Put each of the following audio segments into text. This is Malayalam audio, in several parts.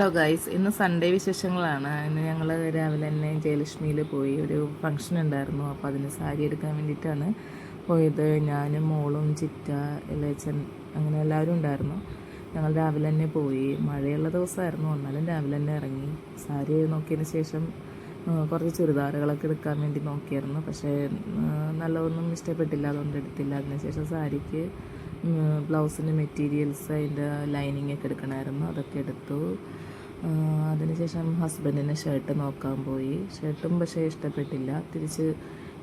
ഹലോ ഗൈസ്, ഇന്ന് സൺഡേ വിശേഷങ്ങളാണ്. ഇന്ന് ഞങ്ങൾ രാവിലെ തന്നെ ജയലക്ഷ്മിയിൽ പോയി. ഒരു ഫംഗ്ഷൻ ഉണ്ടായിരുന്നു, അപ്പോൾ അതിന് സാരി എടുക്കാൻ വേണ്ടിയിട്ടാണ് പോയത്. ഞാനും മോളും ചിറ്റ ഇളയച്ചൻ അങ്ങനെ എല്ലാവരും ഉണ്ടായിരുന്നു. ഞങ്ങൾ രാവിലെ തന്നെ പോയി. മഴയുള്ള ദിവസമായിരുന്നു, എന്നാലും രാവിലെ തന്നെ ഇറങ്ങി. സാരി നോക്കിയതിന് ശേഷം കുറച്ച് ചുരിദാറുകളൊക്കെ എടുക്കാൻ വേണ്ടി നോക്കിയായിരുന്നു. പക്ഷേ നല്ലതൊന്നും ഇഷ്ടപ്പെട്ടില്ല, അതുകൊണ്ട് എടുത്തില്ല. അതിനുശേഷം സാരിക്ക് ബ്ലൗസിൻ്റെ മെറ്റീരിയൽസ്, അതിൻ്റെ ലൈനിങ് ഒക്കെ എടുക്കണമായിരുന്നു, അതൊക്കെ എടുത്തു. അതിനുശേഷം ഹസ്ബൻഡിന് ഷർട്ട് നോക്കാൻ പോയി. ഷർട്ടും പക്ഷേ ഇഷ്ടപ്പെട്ടില്ല. തിരിച്ച്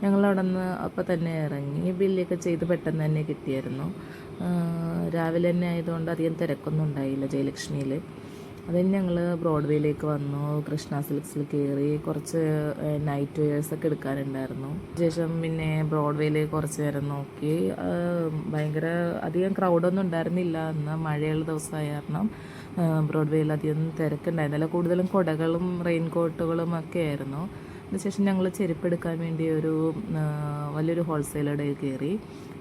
ഞങ്ങളവിടെ നിന്ന് അപ്പോൾ തന്നെ ഇറങ്ങി. ബില്ലൊക്കെ ചെയ്ത് പെട്ടെന്ന് തന്നെ കിട്ടിയായിരുന്നു. രാവിലെ തന്നെ ആയതുകൊണ്ട് അധികം തിരക്കൊന്നും ഉണ്ടായില്ല ജയലക്ഷ്മിയിൽ. അതിന് ഞങ്ങൾ ബ്രോഡ്വേയിലേക്ക് വന്നു. കൃഷ്ണ സിൽക്സിൽ കയറി. കുറച്ച് നൈറ്റ് വെയേഴ്സൊക്കെ എടുക്കാനുണ്ടായിരുന്നു. ശേഷം പിന്നെ ബ്രോഡ്വേയിൽ കുറച്ച് നേരം നോക്കി. ഭയങ്കര അധികം ക്രൗഡൊന്നും ഉണ്ടായിരുന്നില്ല. എന്നാൽ മഴയുള്ള ദിവസമായ കാരണം ബ്രോഡ്വേയിൽ അധികം തിരക്കുണ്ടായിരുന്നില്ല. കൂടുതലും കുടകളും റെയിൻ കോട്ടുകളും ഒക്കെ ആയിരുന്നു. അതിനുശേഷം ഞങ്ങൾ ചെരുപ്പ് എടുക്കാൻ വേണ്ടി വലിയൊരു ഹോൾസെയിലറുടെ കയറി.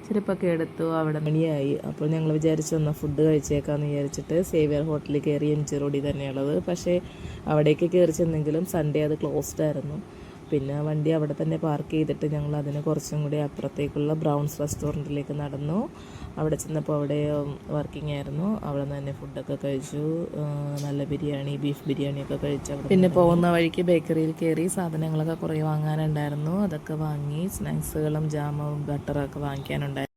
ചെരുപ്പൊക്കെ എടുത്തു. അവിടെ മണിയായി. അപ്പോൾ ഞങ്ങൾ വിചാരിച്ചു എന്നാൽ ഫുഡ് കഴിച്ചേക്കാമെന്ന് വിചാരിച്ചിട്ട് സേവിയർ ഹോട്ടലിൽ കയറി, എം ജി റോഡിൽ തന്നെയുള്ളത്. പക്ഷേ അവിടേക്ക് കയറി ചെന്നെങ്കിലും സൺഡേ അത് ക്ലോസ്ഡ് ആയിരുന്നു. പിന്നെ വണ്ടി അവിടെ തന്നെ പാർക്ക് ചെയ്തിട്ട് ഞങ്ങൾ അതിന് കുറച്ചും കൂടി അപ്പുറത്തേക്കുള്ള ബ്രൗൺസ് റെസ്റ്റോറൻറ്റിലേക്ക് നടന്നു. അവിടെ ചെന്നപ്പോൾ അവിടെ വർക്കിംഗ് ആയിരുന്നു. അവിടെ നിന്ന് തന്നെ ഫുഡൊക്കെ കഴിച്ചു. നല്ല ബിരിയാണി, ബീഫ് ബിരിയാണിയൊക്കെ കഴിച്ചു. പിന്നെ പോകുന്ന വഴിക്ക് ബേക്കറിയിൽ കയറി സാധനങ്ങളൊക്കെ കുറേ വാങ്ങാനുണ്ടായിരുന്നു. അതൊക്കെ വാങ്ങി. സ്നാക്സുകളും ജാമും ബട്ടറൊക്കെ വാങ്ങിക്കാനുണ്ടായിരുന്നു.